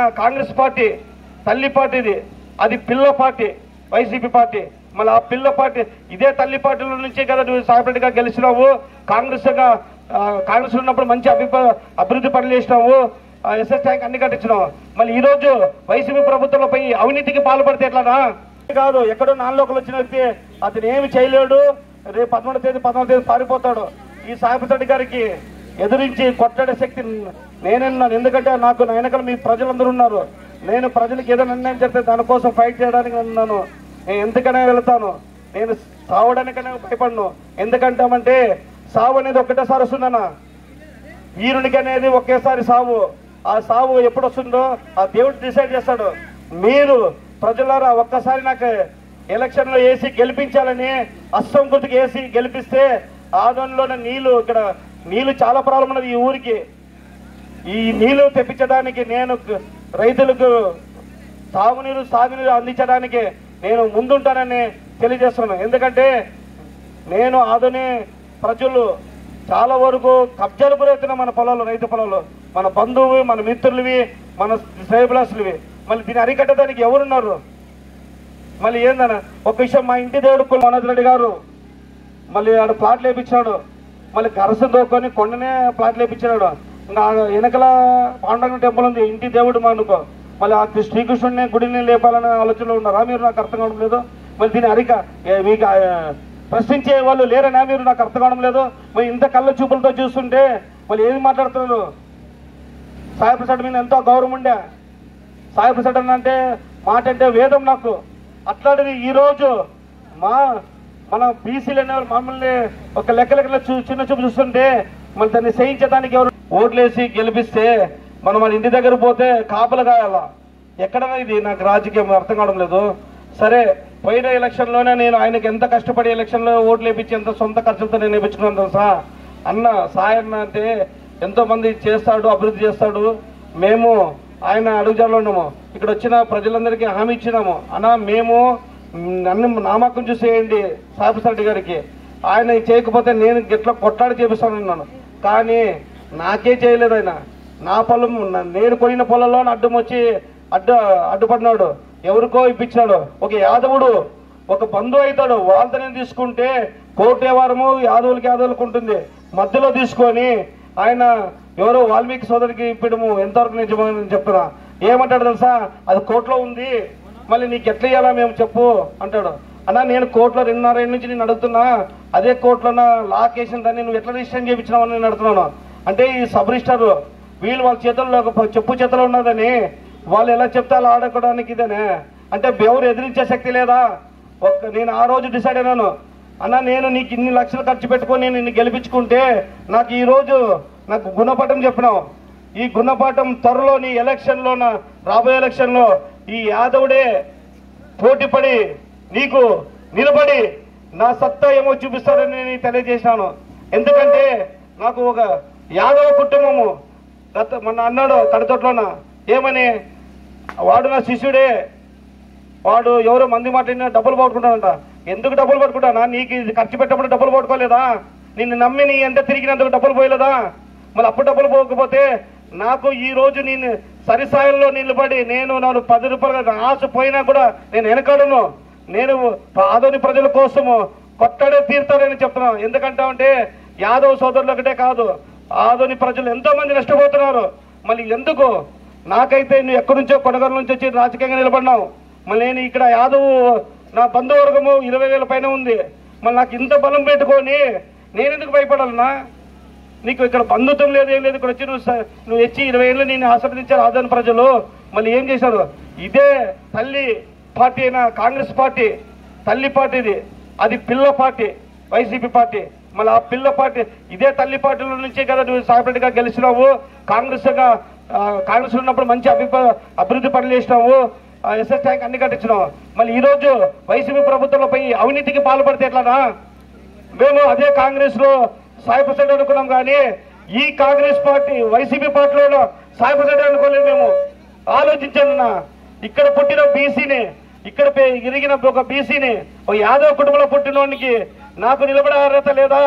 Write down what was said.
Congress party తల్లి పార్టీది, అది పిల్ల పార్టీ వైసీపీ పార్టీ. మళ్ళీ ఆ పిల్ల పార్టీ ఇదే తల్లి పార్టీల నుంచే కదా నువ్వు సపరేట్గా గెలిచినావు. కాంగ్రెస్ ఉన్నప్పుడు మంచి అభివృద్ధి పనులు చేసినావు, ఎస్ఎస్ ట్యాంక్ అన్ని కట్టించినావు. మళ్ళీ ఈరోజు వైసీపీ ప్రభుత్వంలో పోయి అవినీతికి పాల్పడితే ఎట్లానా? కాదు, ఎక్కడో నాలుగులోకలు వచ్చిన వ్యక్తి అతను ఏమి చేయలేడు. రేపు 14వ తేదీ పారిపోతాడు. ఈ సాయిప్రసాద్ గారికి ఎదిరించి కొట్టడే శక్తి నేనున్నాను. ఎందుకంటే నాకు నా వెనకాల మీ ప్రజలందరూ ఉన్నారు. నేను ప్రజలకు ఏదైనా నిర్ణయం చెప్తే దానికోసం ఫైట్ చేయడానికి ఉన్నాను. నేను ఎందుకనే వెళ్తాను, నేను సావడానికనే భయపడను. ఎందుకంటామంటే సావు అనేది ఒక్కటేసారి వస్తుందన్న, వీరునికి అనేది ఒకేసారి సావు. ఆ సావు ఎప్పుడు వస్తుందో ఆ దేవుడు డిసైడ్ చేస్తాడు. మీరు ప్రజలారా ఒక్కసారి నాకు ఎలక్షన్లో వేసి గెలిపించాలని అస్సం గుర్తుకు వేసి గెలిపిస్తే ఆదోనిలోని నీళ్లు, ఇక్కడ నీళ్లు చాలా ప్రాబ్లం ఉన్నది ఈ ఊరికి. ఈ నీళ్లు తెప్పించడానికి నేను రైతులకు తాగునీరు సాగునీరు అందించడానికి నేను ముందుంటానని తెలియజేస్తున్నాను. ఎందుకంటే నేను ఆదోని ప్రజలు చాలా వరకు కబ్జాలు గురవుతున్నాం. మన పొలాలు, రైతు పొలాలు, మన బంధువువి, మన మిత్రులవి, మన శ్రేయభిలాసులవి. మళ్ళీ దీన్ని అరికట్టడానికి ఎవరున్నారు? మళ్ళీ ఏందన్న ఒక విషయం, మా ఇంటి దేవుడు మనోజ్ రెడ్డి గారు మళ్ళీ ఆడు ప్లాట్లు వేయించాడు. మళ్ళీ గరస దోకొని కొండనే ప్లాట్లు వేయించాడు. ఇంకా వెనకల పాండురంగ టెంపుల్ ఉంది, ఇంటి దేవుడు మనకు. మళ్ళీ ఆ శ్రీకృష్ణుడిని గుడిని లేపాలనే ఆలోచనలో ఉన్నారా మీరు? నాకు అర్థం కావడం లేదు. మళ్ళీ దీన్ని మీకు ప్రశ్నించే వాళ్ళు లేరనా మీరు? నాకు అర్థం కావడం లేదు. మరి ఇంత కళ్ళ చూపులతో చూస్తుంటే మళ్ళీ ఏమి మాట్లాడుతున్నారు? సాయిప్రసాద్ మీద ఎంతో గౌరవం ఉండే. సాయిప్రసాద్ అంటే మాట అంటే వేదం నాకు. అట్లాంటిది ఈరోజు మన బీసీలు అనేవారు మమ్మల్ని ఒక లెక్కలెక్కల చిన్న చూపు చూస్తుంటే మళ్ళీ దాన్ని చేయించడానికి ఎవరు ఓట్లేసి గెలిపిస్తే మనం మన ఇంటి దగ్గర పోతే కాపలు కాయాల. ఎక్కడైనా ఇది నాకు రాజకీయం అర్థం కావడం లేదు. సరే, పోయిన ఎలక్షన్లోనే నేను ఆయనకి ఎంత కష్టపడి ఎలక్షన్లో ఓట్లు వేయించి ఎంత సొంత ఖర్చులతో నేను వేయించుకున్నాను తెలుసా అన్న. సాయన్న అంటే ఎంతో మంది చేస్తాడు, అభివృద్ధి చేస్తాడు. మేము ఆయన అడుగుజాడలో ఉన్నాము. ఇక్కడ వచ్చిన ప్రజలందరికీ హామీ ఇచ్చినాము, అన్న మేము నన్ను నామకం చూసేయండి సాయిప్రసాద్ గారికి, ఆయన చేయకపోతే నేను గట్లా కొట్లాడి చేపిస్తానన్నాను. కానీ నాకే చేయలేదు ఆయన. నా పొలం, నేను కొనిన పొలంలో అడ్డం వచ్చి అడ్డుపడినాడు. ఎవరికో ఇప్పించాడు. ఒక యాదవుడు ఒక బంధువు అవుతాడు, వాళ్ళతో తీసుకుంటే కోటే వారము యాదవులకు ఉంటుంది. మధ్యలో తీసుకొని ఆయన ఎవరో వాల్మీకి సోదరికి ఇప్పడము ఎంతవరకు నిజమని చెప్తున్నా. ఏమంటాడు తెలుసా? అది కోర్టులో ఉంది, మళ్ళీ నీకు ఎట్లా ఇవ్వాలా మేము చెప్పు అంటాడు. అన్నా నేను కోర్టులో 2.5 ఏళ్ళ నుంచి నేను అడుగుతున్నా, అదే కోర్టులో లాక్ వేసిన దాన్ని నువ్వు ఎట్లా రిజిస్టర్ చేయించినావని నేను అడుగుతున్నాను. అంటే ఈ సబ్ రిజిస్టర్ వీళ్ళు వాళ్ళ చేతుల్లో చెప్పు చేతుల్లో ఉన్నదని వాళ్ళు ఎలా చెప్తే అలా ఆడుకోవడానికి ఇదేనే. అంటే ఎవరు ఎదిరించే శక్తి లేదా? నేను ఆ రోజు డిసైడ్ అయినాను, అన్నా నేను నీకు ఇన్ని లక్షలు ఖర్చు పెట్టుకొని నిన్ను గెలిపించుకుంటే నాకు ఈరోజు నాకు గుణపాఠం చెప్పినావు. ఈ గుణపాఠం త్వరలో నీ ఎలక్షన్లో, రాబోయే ఎలక్షన్లో ఈ యాదవుడే పోటీపడి నీకు నిలబడి నా సత్తా ఏమో చూపిస్తాడని నేను తెలియజేసినాను. ఎందుకంటే నాకు ఒక యాదవ కుటుంబము మొన్న అన్నాడు కడతోట్లోన ఏమని, వాడు నా శిష్యుడే, వాడు ఎవరో మంది మాట్లాడినా డబ్బులు పట్టుకుంటానంట. ఎందుకు డబ్బులు పట్టుకుంటానా? నీకు ఇది ఖర్చు పెట్టినప్పుడు డబ్బులు పట్టుకోలేదా? నిన్ను నమ్మి నీ ఎంత తిరిగినందుకు డబ్బులు పోయలేదా? మళ్ళీ అప్పుడు డబ్బులు పోకపోతే నాకు ఈ రోజు నేను సరిసాయంలో నిలబడి నేను 10 రూపాయలు ఆశ పోయినా కూడా నేను వెనకాడను. నేను ఆదోని ప్రజల కోసము కొట్టడే తీరుతారని చెప్తున్నాను. ఎందుకంటే యాదవ్ సోదరులు ఒకటే కాదు, ఆదోని ప్రజలు ఎంతో మంది నష్టపోతున్నారు. మళ్ళీ ఎందుకు? నాకైతే నువ్వు ఎక్కడి నుంచో కొనగల నుంచి వచ్చి రాజకీయంగా నిలబడినావు. మళ్ళీ నేను ఇక్కడ యాదవ్ నా బంధువర్గము 20,000 పైన ఉంది. మళ్ళీ నాకు ఇంత బలం పెట్టుకొని నేను ఎందుకు భయపడాలన్నా? నీకు ఇక్కడ బంధుత్వం లేదు, ఏం లేదు. ఇక్కడ వచ్చి నువ్వు వచ్చి 20 ఏళ్ళు నేను ఆశీర్వదించారు ఆదోని ప్రజలు. మళ్ళీ ఏం చేశారు? ఇదే తల్లి పార్టీ అయిన కాంగ్రెస్ పార్టీ తల్లి పార్టీది, అది పిల్ల పార్టీ వైసీపీ పార్టీ. మళ్ళీ ఆ పిల్ల పార్టీ ఇదే తల్లి పార్టీల నుంచే కదా నువ్వు సపరేట్గా గెలిచినావు. కాంగ్రెస్ ఉన్నప్పుడు మంచి అభివృద్ధి పనులు చేసినావు, ఎస్ఎస్ ట్యాంక్ అన్ని కట్టించినావు. మళ్ళీ ఈరోజు వైసీపీ ప్రభుత్వంలో పోయి అవినీతికి పాల్పడితే ఎట్లానా? మేము అదే కాంగ్రెస్ లో సాయిప్రసాద్ అనుకున్నాం, కానీ ఈ కాంగ్రెస్ పార్టీ వైసీపీ పార్టీలో సాయిప్రసాద్ అనుకోలేదు. మేము ఆలోచించాను, ఇక్కడ పుట్టిన బీసీని, ఇక్కడ ఎరిగిన ఒక బీసీని, ఒక యాదవ్ కుటుంబంలో పుట్టినోనికి నాకు నిలబడే అర్హత లేదా?